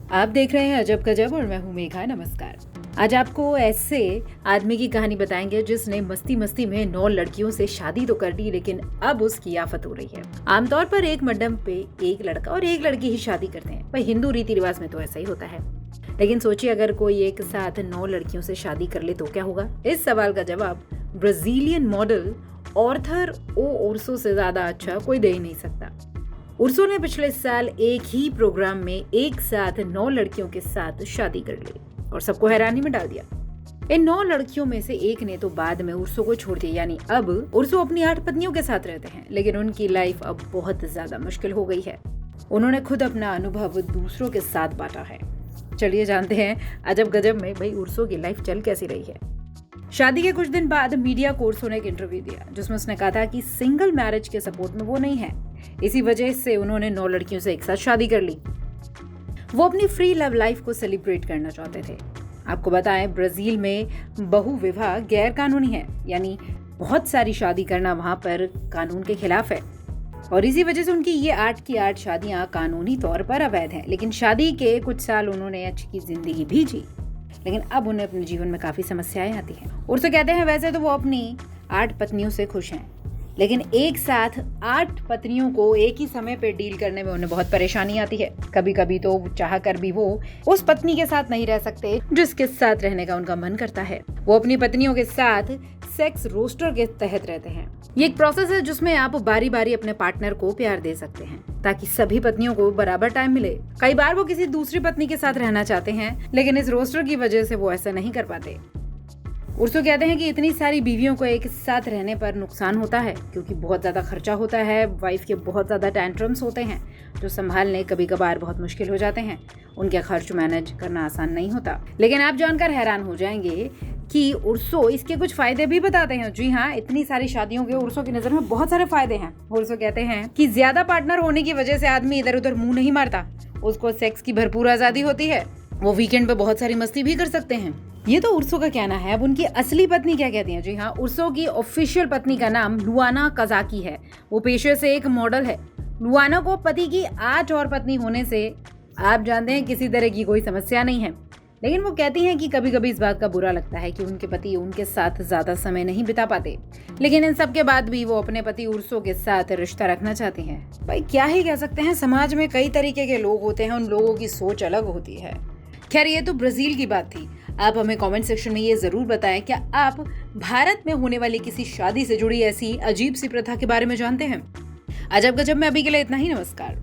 आप देख रहे हैं अजब गजब और मैं हूं मेघा। नमस्कार। आज आपको ऐसे आदमी की कहानी बताएंगे जिसने मस्ती मस्ती में 9 लड़कियों से शादी तो कर ली, लेकिन अब उसकी आफत हो रही है। आमतौर पर एक मंडप पे एक लड़का और एक लड़की ही शादी करते हैं। भाई हिंदू रीति रिवाज में तो ऐसा ही होता है, लेकिन सोचिए अगर कोई एक साथ 9 लड़कियों से शादी कर ले तो क्या होगा। इस सवाल का जवाब ब्राजीलियन मॉडल ऑर्थर ओ ओर्सो से ज्यादा अच्छा कोई दे ही नहीं सकता। उर्सो ने पिछले साल एक ही प्रोग्राम में एक साथ 9 लड़कियों के साथ शादी कर ली और सबको हैरानी में डाल दिया। इन 9 लड़कियों में से एक ने तो बाद में उर्सो को छोड़ दिया, यानी अब उर्सो अपनी 8 पत्नियों के साथ रहते हैं, लेकिन उनकी लाइफ अब बहुत ज्यादा मुश्किल हो गई है। उन्होंने खुद अपना अनुभव दूसरों के साथ बांटा है। चलिए जानते हैं अजब गजब में भाई उर्सो की लाइफ चल कैसी रही है। शादी के कुछ दिन बाद मीडिया को उर्सो ने एक इंटरव्यू दिया जिसमें उसने कहा था कि सिंगल मैरिज के सपोर्ट में वो नहीं है। इसी वजह से उन्होंने 9 लड़कियों से एक साथ शादी कर ली। वो अपनी फ्री लव लाइफ को सेलिब्रेट करना चाहते थे। आपको बताएं, ब्राजील में बहु विवाह गैर कानूनी है, यानी बहुत सारी शादी करना वहां पर कानून के खिलाफ है और इसी वजह से उनकी ये 8 की 8 शादियां कानूनी तौर पर अवैध हैं। लेकिन शादी के कुछ साल उन्होंने अच्छी जिंदगी भी जी, लेकिन अब उन्हें अपने जीवन में काफी समस्याएं आती हैं। उर्सो कहते हैं वैसे तो वो अपनी 8 पत्नियों से खुश हैं, लेकिन एक साथ 8 पत्नियों को एक ही समय पे डील करने में उन्हें बहुत परेशानी आती है। कभी कभी तो चाह कर भी वो उस पत्नी के साथ नहीं रह सकते जिसके साथ रहने का उनका मन करता है। वो अपनी पत्नियों के साथ सेक्स रोस्टर के तहत रहते हैं। ये एक प्रोसेस है जिसमें आप बारी बारी अपने पार्टनर को प्यार दे सकते हैं ताकि सभी पत्नियों को बराबर टाइम मिले। कई बार वो किसी दूसरी पत्नी के साथ रहना चाहते हैं, लेकिन इस रोस्टर की वजह से वो ऐसा नहीं कर पाते। उर्सो कहते हैं कि इतनी सारी बीवियों को एक साथ रहने पर नुकसान होता है क्योंकि बहुत ज्यादा खर्चा होता है। वाइफ के बहुत ज्यादा टेंट्रम्स होते हैं जो संभालने कभी कभार बहुत मुश्किल हो जाते हैं। उनके खर्च मैनेज करना आसान नहीं होता। लेकिन आप जानकर हैरान हो जाएंगे कि उर्सो इसके कुछ फायदे भी बताते हैं। जी हाँ, इतनी सारी शादियों के उर्सो की नजर में बहुत सारे फायदे हैं। उर्सो कहते हैं कि ज्यादा पार्टनर होने की वजह से आदमी इधर उधर मुंह नहीं मारता, उसको सेक्स की भरपूर आजादी होती है, वो वीकेंड पे बहुत सारी मस्ती भी कर सकते हैं। ये तो उर्सो का कहना है। अब उनकी असली पत्नी क्या कहती है? जी हाँ, उर्सो की ऑफिशियल पत्नी का नाम लुआना काजाकी है। वो पेशे से एक मॉडल है। लुआना को पति की 8 और पत्नी होने से आप जानते हैं किसी तरह की कोई समस्या नहीं है, लेकिन वो कहती हैं कि कभी कभी इस बात का बुरा लगता है कि उनके पति उनके साथ ज्यादा समय नहीं बिता पाते, लेकिन इन सब के बाद भी वो अपने पति उर्सो के साथ रिश्ता रखना चाहती हैं। भाई क्या ही कह सकते हैं, समाज में कई तरीके के लोग होते हैं, उन लोगों की सोच अलग होती है। खैर, ये तो ब्राजील की बात थी। आप हमें कमेंट सेक्शन में ये जरूर बताएं, क्या आप भारत में होने वाली किसी शादी से जुड़ी ऐसी अजीब सी प्रथा के बारे में जानते हैं? अजब गजब में अभी के लिए इतना ही। नमस्कार।